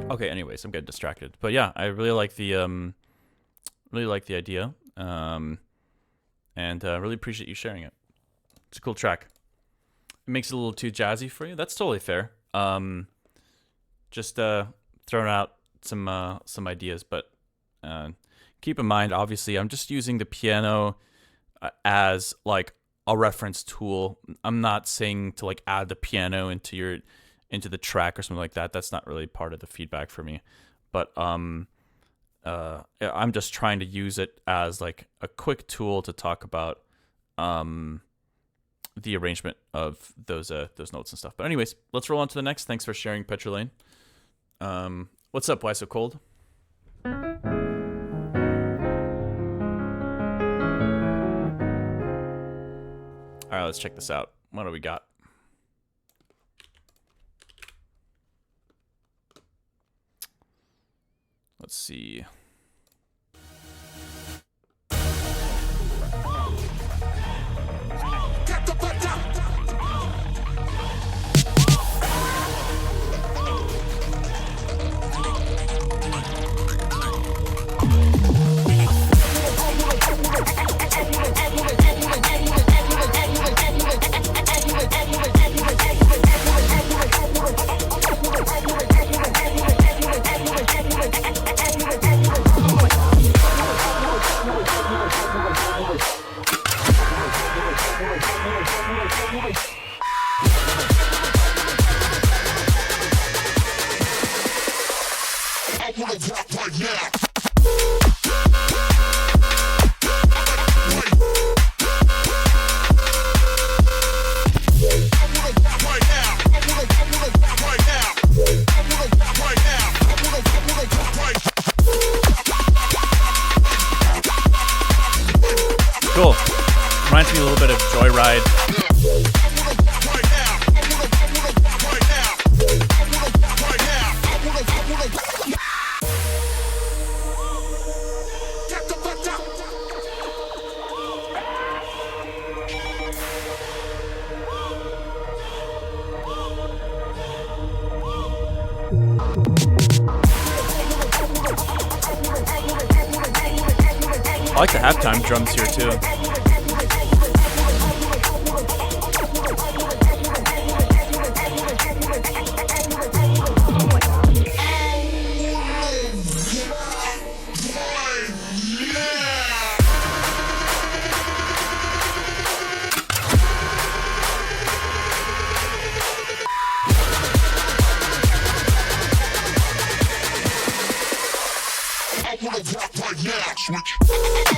Okay, anyways, I'm getting distracted. But yeah, I really like the idea. And really appreciate you sharing it. It's a cool track. It makes it a little too jazzy for you. That's totally fair. Just throwing out some ideas, but keep in mind, obviously, I'm just using the piano as like a reference tool. I'm not saying to like add the piano into the track or something like that. That's not really part of the feedback for me. But I'm just trying to use it as like a quick tool to talk about the arrangement of those notes and stuff. But anyways, let's roll on to the next. Thanks for sharing, Petrolane. What's up? Why so cold? All right, let's check this out. What do we got? Let's see. Cool. Reminds me a little bit of Joyride. I like the halftime drums here too. Switch.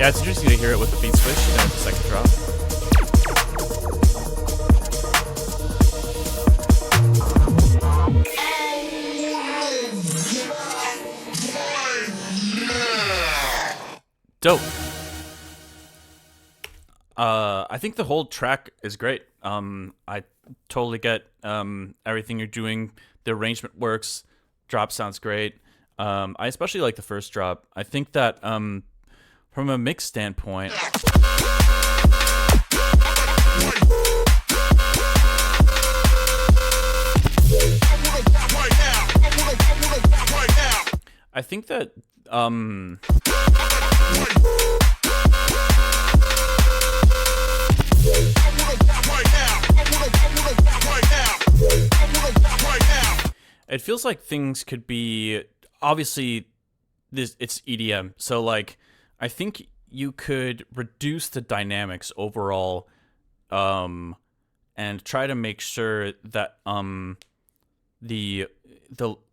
Yeah, it's interesting to hear it with the beat switch and the second drop. Dope. I think the whole track is great. I totally get everything you're doing. The arrangement works. Drop sounds great. I especially like the first drop. I think that from a mix standpoint, I think that it feels like things could be, obviously it's EDM, so like I think you could reduce the dynamics overall and try to make sure that the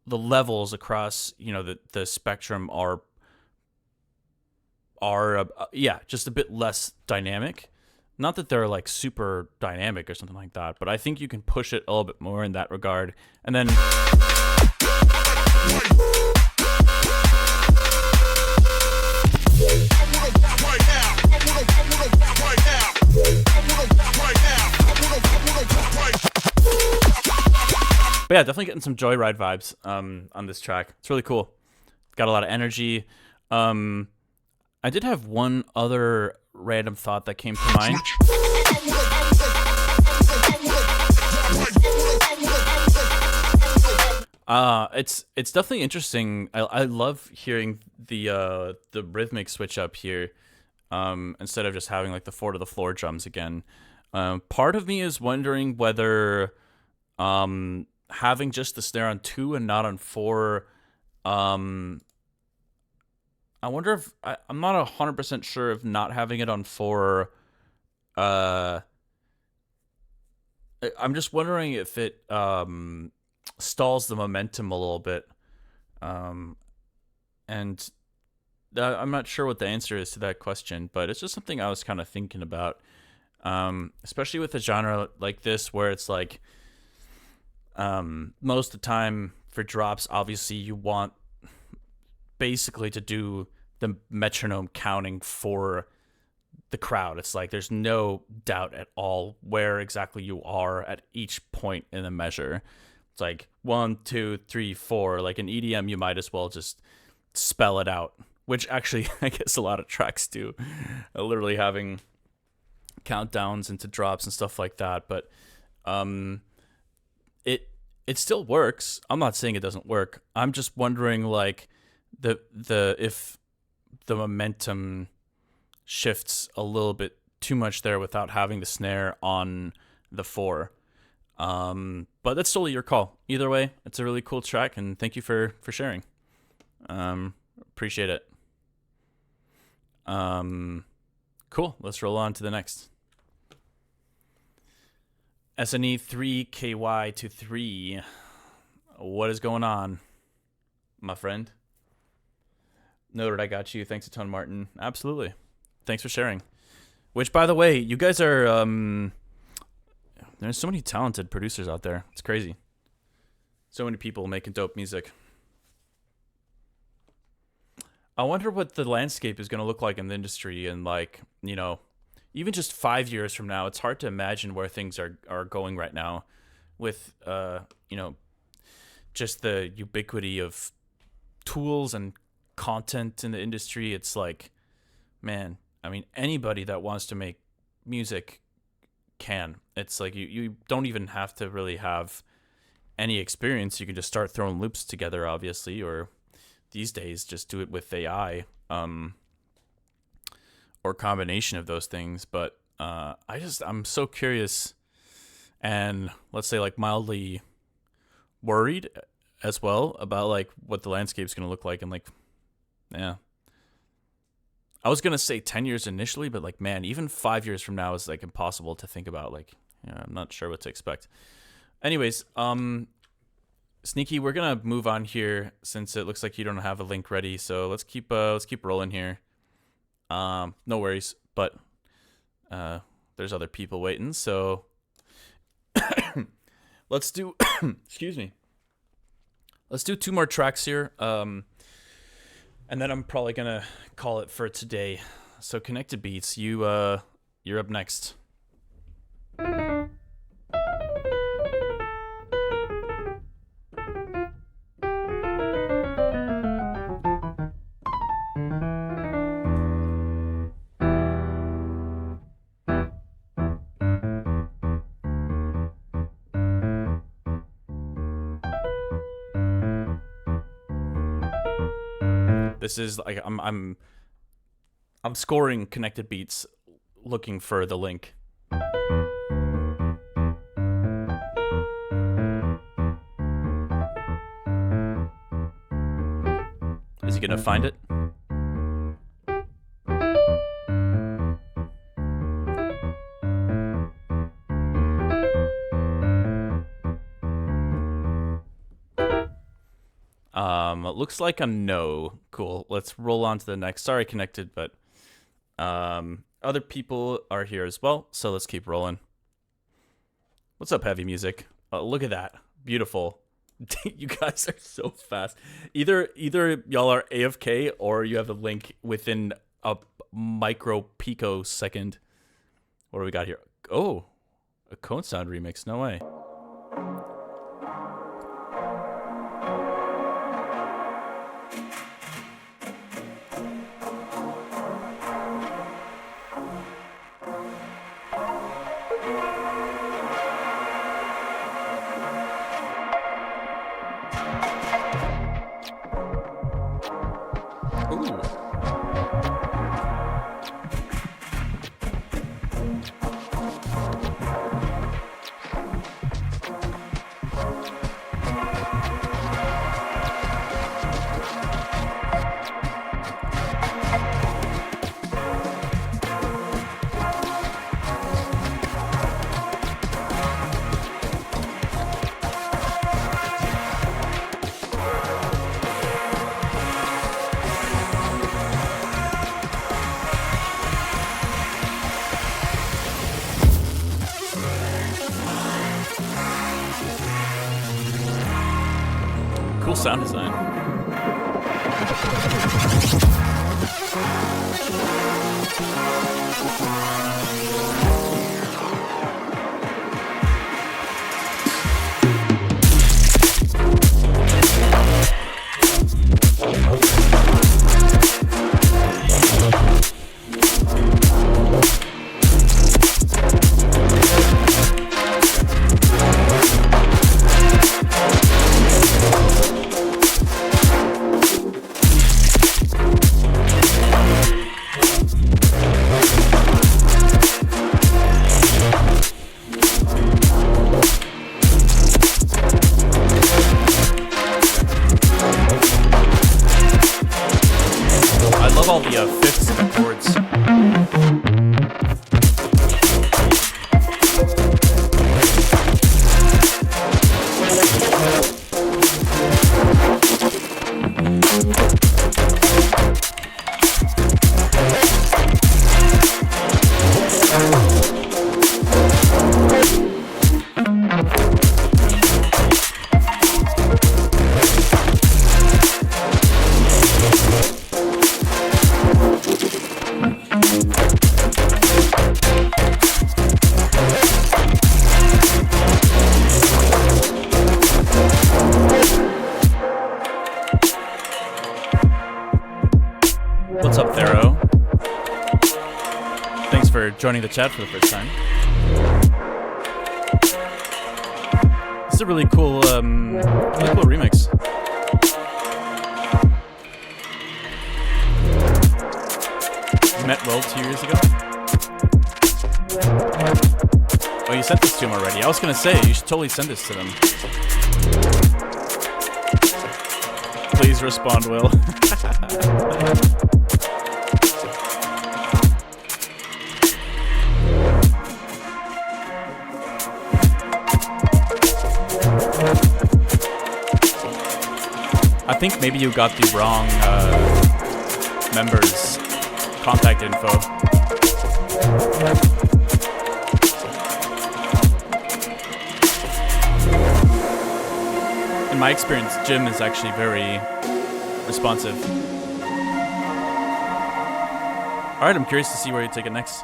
levels across, you know, the spectrum are just a bit less dynamic. Not that they're like super dynamic or something like that, but I think you can push it a little bit more in that regard. And then but yeah, definitely getting some Joyride vibes on this track. It's really cool. Got a lot of energy. I did have one other random thought that came to mind. It's definitely interesting. I love hearing the rhythmic switch up here, instead of just having like the 4 to the floor drums again. Part of me is wondering whether having just the snare on 2 and not on 4, I wonder if I'm not 100% sure if not having it on 4. I'm just wondering if it stalls the momentum a little bit, and I'm not sure what the answer is to that question, but it's just something I was kind of thinking about, especially with a genre like this where it's like most of the time for drops, obviously you want basically to do the metronome counting for the crowd. It's like there's no doubt at all where exactly you are at each point in the measure. It's like 1, 2, 3, 4. Like in EDM, you might as well just spell it out, which actually I guess a lot of tracks do, literally having countdowns into drops and stuff like that. But it still works. I'm not saying it doesn't work. I'm just wondering like if the momentum shifts a little bit too much there without having the snare on the 4. But that's totally your call. Either way, it's a really cool track, and thank you for sharing. Appreciate it. Cool. Let's roll on to the next. SNE 3KY23. What is going on, my friend? Noted, I got you. Thanks a ton, Martin. Absolutely. Thanks for sharing. Which, by the way, you guys are... there's so many talented producers out there. It's crazy. So many people making dope music. I wonder what the landscape is going to look like in the industry in, like, you know, even just 5 years from now. It's hard to imagine where things are going right now with, you know, just the ubiquity of tools and content in the industry. It's like, man, I mean, anybody that wants to make music can. It's like you don't even have to really have any experience. You can just start throwing loops together, obviously, or these days just do it with AI, or combination of those things. But I'm so curious and, let's say, like mildly worried as well about like what the landscape is going to look like. And like, yeah, I was going to say 10 years initially, but like, man, even 5 years from now is like impossible to think about. Like, you know, I'm not sure what to expect. Anyways, Sneaky, we're going to move on here since it looks like you don't have a link ready. So let's keep rolling here. No worries, but there's other people waiting, so let's do excuse me. Let's do 2 more tracks here. And then I'm probably gonna call it for today. So Connected Beats, you're up next. This is like I'm scoring Connected Beats, looking for the link. Is he gonna find it? It looks like a no. Cool. Let's roll on to the next. Sorry, Connected, but other people are here as well, so let's keep rolling. What's up, Heavy Music? Look at that. Beautiful. You guys are so fast. Either y'all are AFK or you have a link within a micro picosecond. What do we got here? Oh, a Cone Sound remix. No way. Cool sound design. All the fifths and chords. What's up, Thero? Thanks for joining the chat for the first time. This is a really cool remix. We met Will 2 years ago. Oh, you sent this to him already. I was gonna say, you should totally send this to them. Please respond, Will. I think maybe you got the wrong members contact info. In my experience, Jim is actually very responsive. All right, I'm curious to see where you take it next.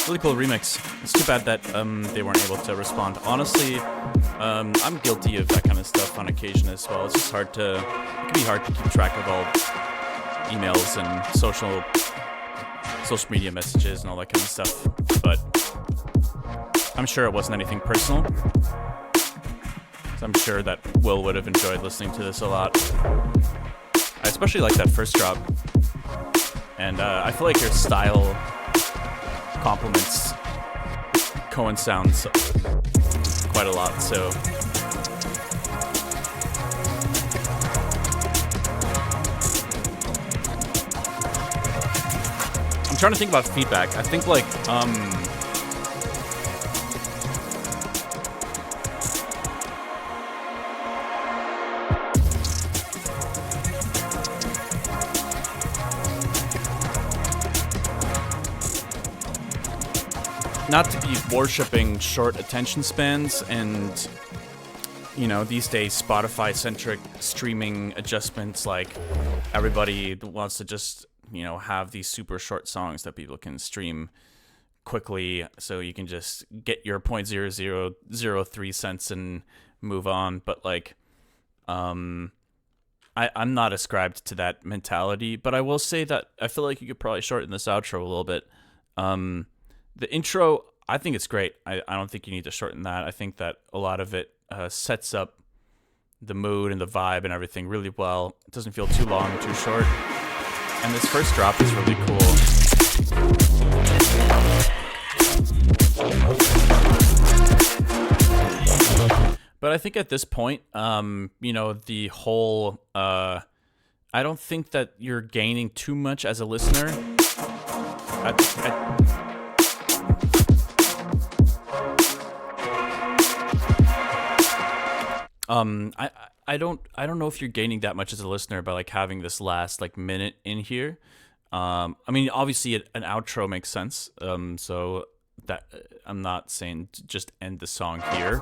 Really cool remix. It's too bad that they weren't able to respond. Honestly, I'm guilty of that kind of stuff on occasion as well. It's just it can be hard to keep track of all emails and social media messages and all that kind of stuff. But I'm sure it wasn't anything personal. So I'm sure that Will would have enjoyed listening to this a lot. I especially like that first drop. And I feel like your style complements Cohen sounds quite a lot, so I'm trying to think about feedback. I think like not to be worshipping short attention spans and, you know, these days Spotify-centric streaming adjustments, like everybody wants to just, you know, have these super short songs that people can stream quickly so you can just get your 0.0003 cents and move on. But like, I'm not ascribed to that mentality, but I will say that I feel like you could probably shorten this outro a little bit. The intro, I think it's great. I don't think you need to shorten that. I think that a lot of it sets up the mood and the vibe and everything really well. It doesn't feel too long, too short. And this first drop is really cool. But I think at this point, you know, the whole... I don't think that you're gaining too much as a listener. I don't know if you're gaining that much as a listener by like having this last like minute in here. I mean, obviously an outro makes sense. So that I'm not saying to just end the song here.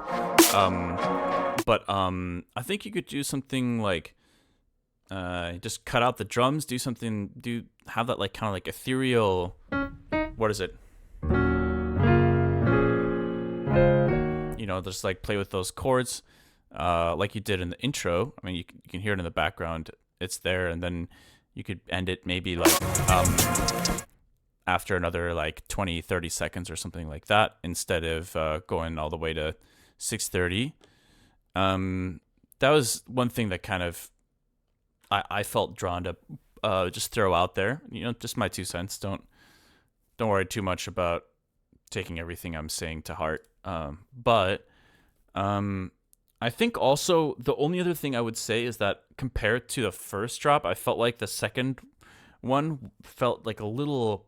But I think you could do something like just cut out the drums, have that like kind of like ethereal. What is it? You know, just like play with those chords. Like you did in the intro. I mean, you can hear it in the background. It's there, and then you could end it maybe like after another like 20-30 seconds or something like that, instead of going all the way to 6:30. That was one thing that kind of I felt drawn to just throw out there. You know, just my 2 cents. Don't worry too much about taking everything I'm saying to heart. But I think also the only other thing I would say is that compared to the first drop, I felt like the second One felt like a little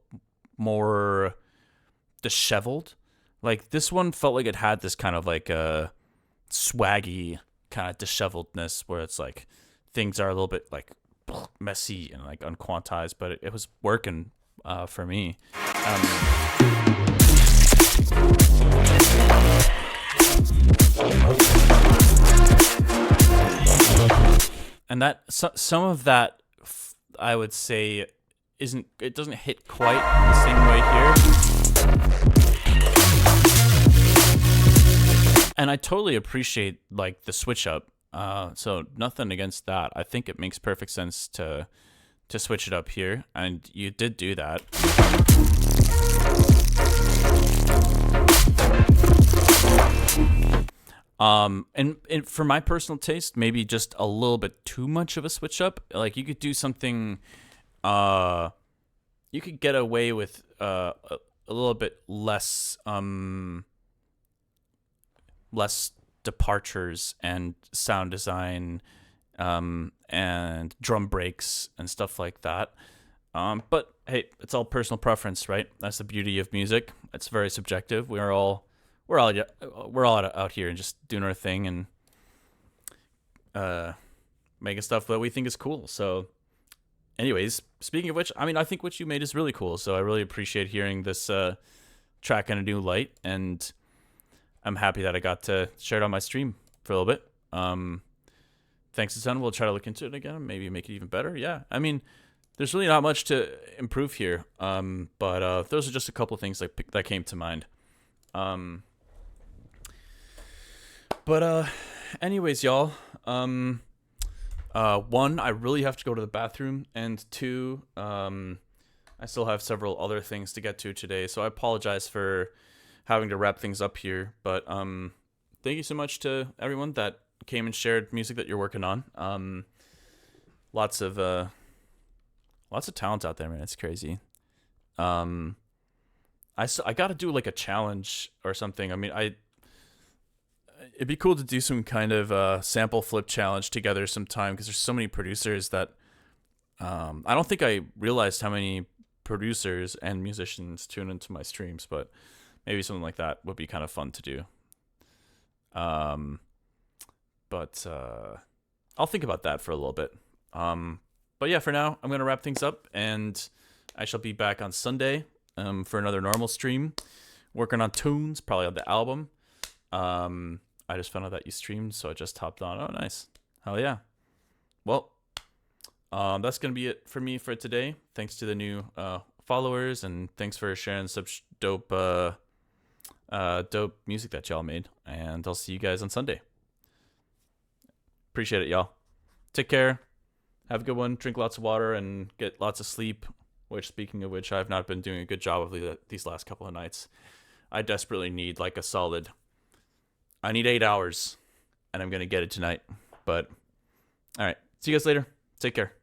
more disheveled. Like this one felt like it had this kind of like a swaggy kind of disheveledness where it's like things are a little bit like messy and like unquantized, but it was working for me. And that some of that I would say it doesn't hit quite the same way here. And I totally appreciate like the switch up. So nothing against that. I think it makes perfect sense to switch it up here, and you did do that. And for my personal taste, maybe just a little bit too much of a switch up. Like you could do something, you could get away with a little bit less departures and sound design, and drum breaks and stuff like that. But hey, it's all personal preference, right? That's the beauty of music. It's very subjective. We're all out here and just doing our thing and making stuff that we think is cool. So anyways, speaking of which, I mean, I think what you made is really cool. So I really appreciate hearing this track in a new light, and I'm happy that I got to share it on my stream for a little bit. Thanks a ton. We'll try to look into it again, maybe make it even better. Yeah, I mean, there's really not much to improve here, but those are just a couple of things that came to mind. But anyways, y'all, one, I really have to go to the bathroom, and two, I still have several other things to get to today, so I apologize for having to wrap things up here, but thank you so much to everyone that came and shared music that you're working on. Lots of talent out there, man. It's crazy. I got to do like a challenge or something. I mean, it'd be cool to do some kind of sample flip challenge together sometime, because there's so many producers that I don't think I realized how many producers and musicians tune into my streams, but maybe something like that would be kind of fun to do. But I'll think about that for a little bit. But yeah, for now, I'm going to wrap things up, and I shall be back on Sunday for another normal stream, working on tunes, probably on the album. I just found out that you streamed, so I just hopped on. Oh, nice. Hell yeah. Well, that's going to be it for me for today. Thanks to the new followers, and thanks for sharing such dope music that y'all made. And I'll see you guys on Sunday. Appreciate it, y'all. Take care. Have a good one. Drink lots of water and get lots of sleep. Which, speaking of which, I've not been doing a good job of these last couple of nights. I desperately need like a solid. I need 8 hours, and I'm gonna get it tonight. But all right, see you guys later. Take care.